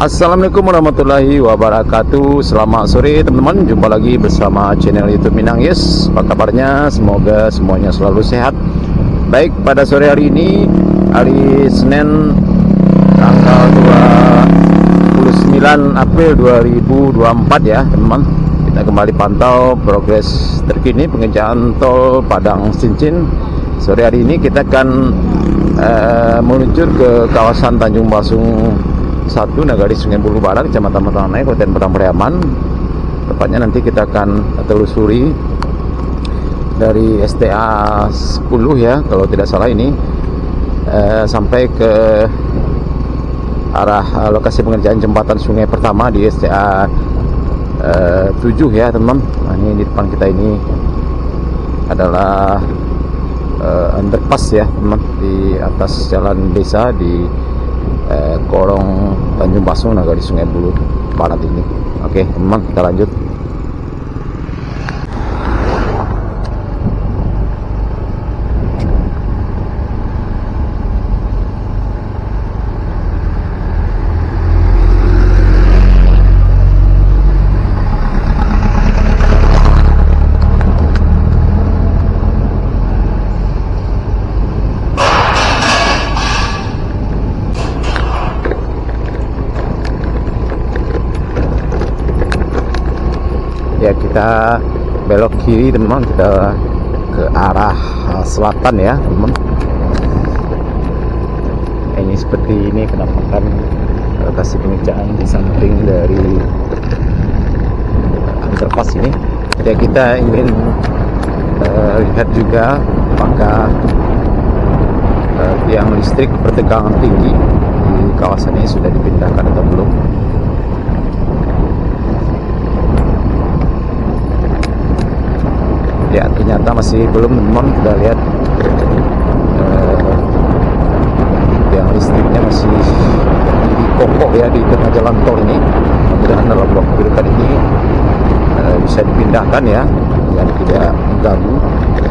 Assalamualaikum warahmatullahi wabarakatuh. Selamat sore teman-teman. Jumpa lagi bersama channel YouTube Minang Yes. Apa kabarnya? Semoga semuanya selalu sehat. Baik, pada sore hari ini, hari Senin tanggal 29 April 2024 ya teman-teman. Kita kembali pantau progres terkini pengerjaan tol Padang Cincin. Sore hari ini kita akan meluncur ke kawasan Tanjung Basung 1 Nagari Sungai Bulu Barat, Kecamatan Matanai, Kabupaten Padang Pariaman. Tepatnya nanti kita akan telusuri dari STA 10 ya, kalau tidak salah ini, sampai ke arah lokasi pengerjaan jembatan sungai pertama di STA 7 ya teman. Nah, ini di depan kita ini adalah underpass ya teman, di atas jalan desa di Korong Tanjung Basung Nagari Sungai Bulu Barat ini. Oke teman, kita lanjut. Ya, kita belok kiri teman, kita ke arah selatan ya teman. Ini seperti ini penampakan lokasi pengerjaan di samping dari underpass ini. Ya, kita ingin lihat juga apakah tiang listrik bertegangan tinggi di kawasan ini sudah dipindahkan atau belum. Ya, ternyata masih belum teman. Kita lihat yang listriknya masih di kokoh ya di tengah jalan tol ini. Mudah-mudahan dalam waktu dekat ini bisa dipindahkan ya, agar tidak mengganggu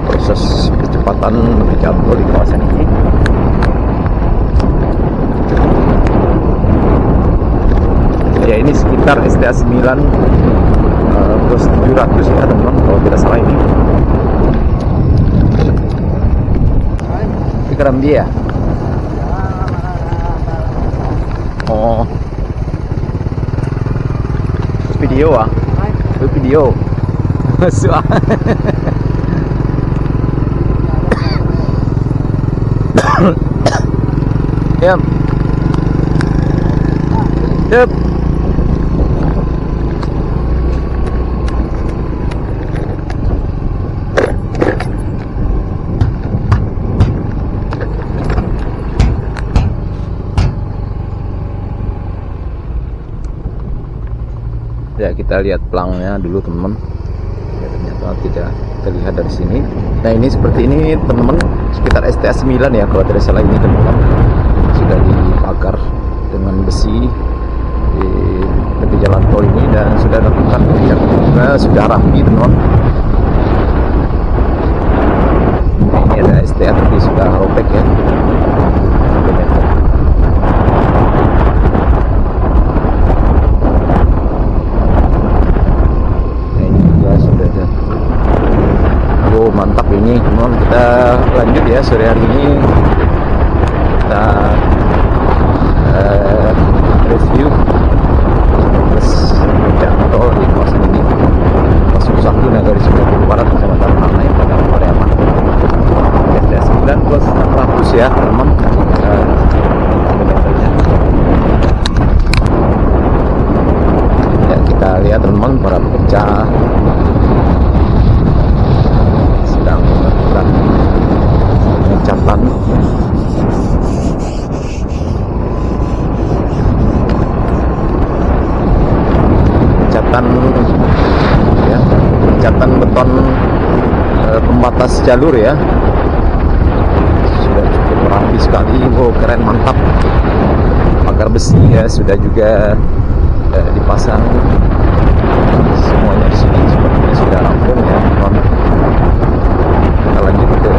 proses percepatan pengerjaan tol di kawasan ini. Ya, ini sekitar STA 9 plus 700 ya teman, kalau tidak salah ini. Keram dia. Oh, video ah, video. Masuk. Yep. Yep. Ya, kita lihat pelangnya dulu teman. Ya, ternyata tidak terlihat dari sini. Nah, ini seperti ini teman-teman, sekitar STA 9 ya kalau tidak salah ini teman-teman. Sudah dipagar dengan besi di tepi jalan tol ini dan sudah dilakukan pengerjaan juga, sudah rapi teman-teman. Ini ada STA tapi sudah robek ya. Mantap ini teman, kita lanjut ya sore hari ini. Kita review proses pengerjaan tol di kawasan ini. Masuk 1 Nagari Sungai Bulu Barat, Kecamatan Matanai, Padang Pariaman. STA 9 plus 600 ya teman. Ya, kita lihat teman, para pekerja pengecatan ya, pengecatan beton pembatas jalur ya, sudah cukup rapi sekali. Wow, keren, mantap. Pagar besi ya sudah juga dipasang semuanya di sini, sepertinya sudah rampung ya teman. Kita lanjut ke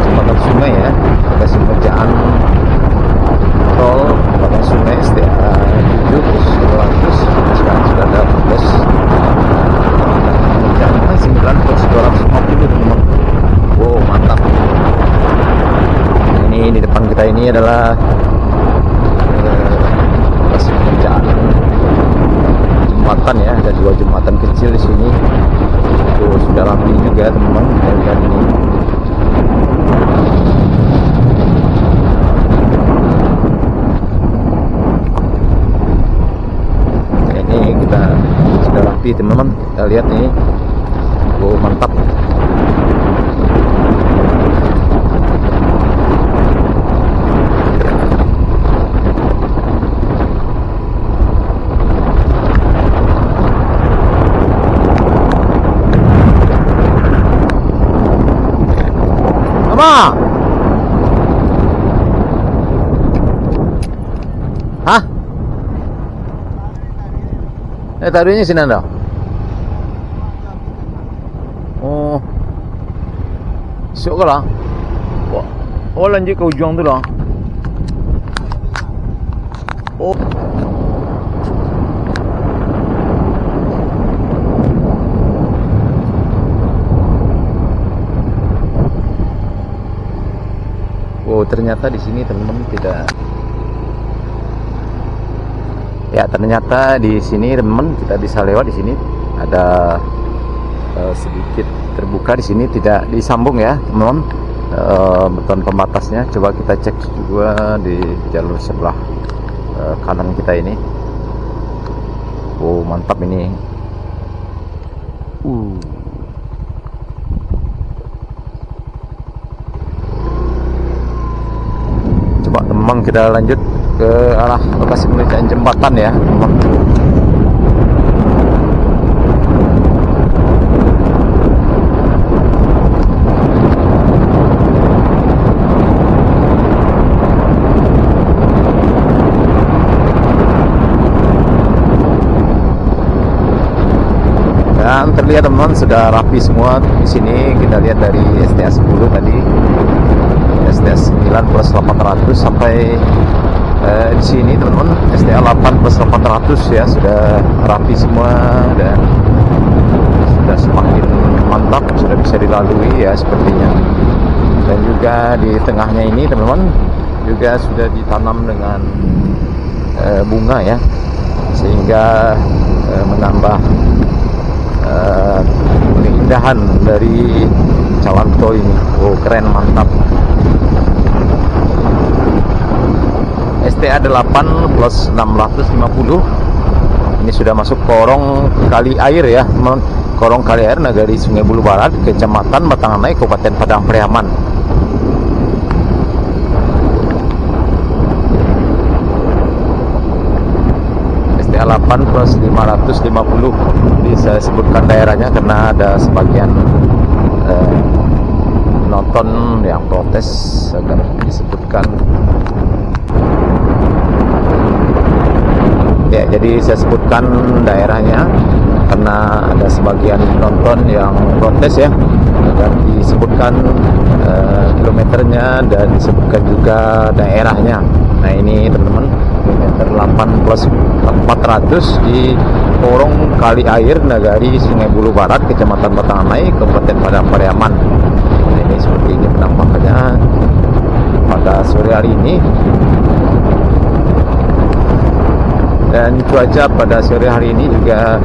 jembatan sungai ya, lokasi pengerjaan tol jembatan sungai STA 7 ini adalah lokasi pengerjaan jembatan ya. Ada 2 jembatan kecil di sini. Itu sudah rapi juga teman-teman. Lihat ini. Ini kita sudah rapi teman-teman. Kita lihat nih. Oh, mantap. Hah? Taruhnya sini anda. Oh, syok lah. Oh, lanjut ke ujung tu lah. Oh. Oh, ternyata di sini teman-teman tidak. Ya, ternyata di sini teman-teman kita bisa lewat di sini. Ada sedikit terbuka di sini, tidak disambung ya, teman-teman. Beton pembatasnya. Coba kita cek juga di jalur sebelah kanan kita ini. Oh, mantap ini. Memang kita lanjut ke arah lokasi pengerjaan jembatan ya, teman. Dan terlihat teman sudah rapi semua di sini. Kita lihat dari STA 10 tadi. STA 9 plus 800 sampai di sini teman-teman STA 8 plus 800 ya, sudah rapi semua dan sudah semakin mantap, sudah bisa dilalui ya sepertinya. Dan juga di tengahnya ini teman-teman juga sudah ditanam dengan bunga ya, sehingga menambah keindahan dari jalan tol ini. Oh, keren, mantap. STA 8 plus 650. Ini sudah masuk Korong Kali Air ya, teman. Korong Kali Air, Nagari Sungai Bulu Barat, Kecamatan Batanganai, Kabupaten Padang Pariaman. STA 8 plus 550. Bisa sebutkan daerahnya karena ada sebagian penonton yang protes agar disebutkan. Ya, jadi saya sebutkan daerahnya karena ada sebagian penonton yang protes ya, agar disebutkan kilometernya dan disebutkan juga daerahnya. Nah, ini teman-teman, kilometer 8 plus 400 di Korong Kali Air, Nagari Sungai Bulu Barat, Kecamatan Batanganai, Kabupaten Padang Pariaman. Nah, ini seperti ini penampakannya pada sore hari ini. Dan cuaca pada sore hari ini juga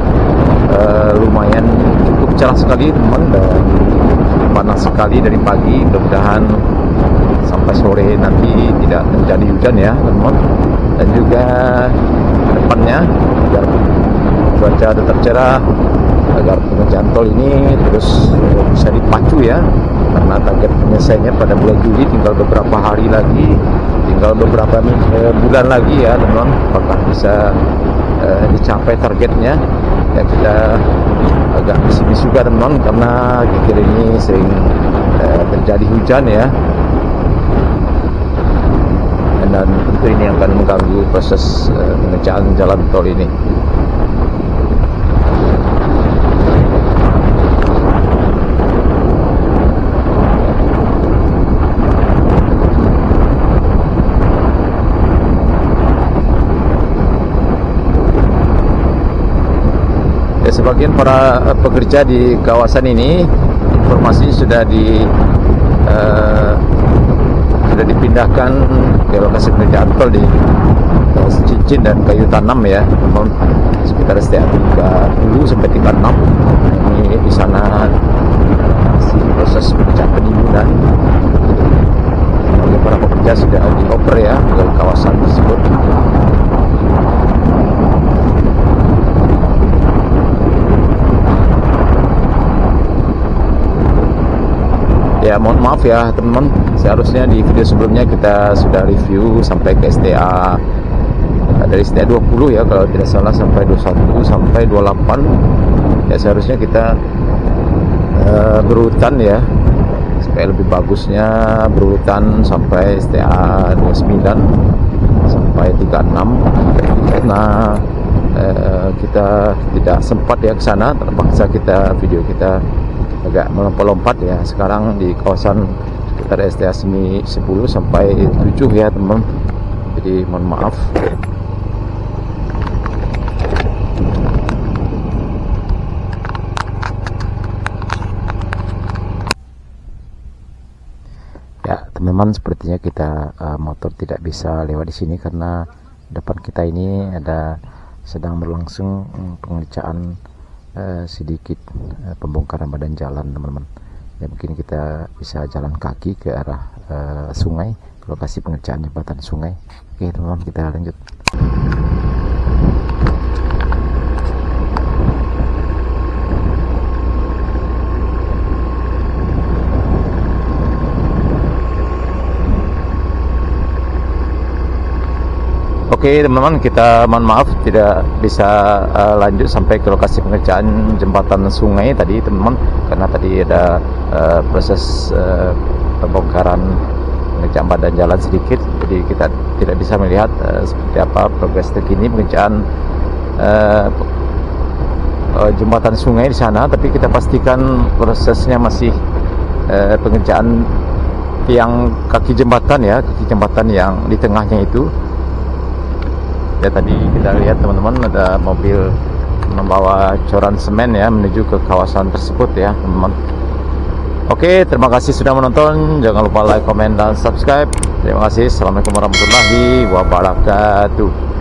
lumayan cukup cerah sekali teman, dan panas sekali dari pagi. Mudah-mudahan sampai sore nanti tidak terjadi hujan ya teman. Dan juga depannya agar cuaca tetap cerah, agar pengerjaan tol ini terus bisa dipacu ya, karena target penyelesaiannya pada bulan Juli tinggal beberapa hari lagi, tinggal beberapa bulan lagi ya teman. Apakah bisa dicapai targetnya ya, kita agak pesimis juga teman, karena akhir ini sering terjadi hujan ya, dan tentu ini akan mengganggu proses pengerjaan jalan tol ini. Sebagian para pekerja di kawasan ini informasi sudah sudah dipindahkan ke lokasi pengerjaan tol di Cincin dan Kayu Tanam ya, teman, sekitar STA 30 sampai 36. Ini di sana masih proses pengerjaan penimbunan. Sebagai para pekerja sudah dioper ya ke kawasan tersebut. Ya, mohon maaf ya teman-teman, seharusnya di video sebelumnya kita sudah review sampai ke STA dari STA 20 ya kalau tidak salah, sampai 21 sampai 28 ya. Seharusnya kita berurutan ya, supaya lebih bagusnya berurutan sampai STA 29 sampai 36, karena kita tidak sempat ya ke sana, terpaksa video kita agak melompat-lompat ya. Sekarang di kawasan sekitar STA 10 sampai 7 ya teman, jadi mohon maaf. Ya teman-teman, sepertinya kita motor tidak bisa lewat di sini karena depan kita ini sedang berlangsung pengerjaan sedikit pembongkaran badan jalan teman-teman ya. Mungkin kita bisa jalan kaki ke arah sungai, lokasi pengerjaan jembatan sungai. Oke teman-teman, kita lanjut. Oke teman-teman, kita mohon maaf tidak bisa lanjut sampai ke lokasi pengerjaan jembatan sungai tadi teman-teman, karena tadi ada proses pembongkaran pengerjaan badan jalan sedikit, jadi kita tidak bisa melihat seperti apa progres terkini pengerjaan jembatan sungai di sana. Tapi kita pastikan prosesnya masih pengerjaan tiang kaki jembatan ya, kaki jembatan yang di tengahnya itu. Ya tadi kita lihat teman-teman ada mobil membawa coran semen ya menuju ke kawasan tersebut ya teman-teman. Oke, terima kasih sudah menonton. Jangan lupa like, komen, dan subscribe. Terima kasih. Assalamualaikum warahmatullahi wabarakatuh.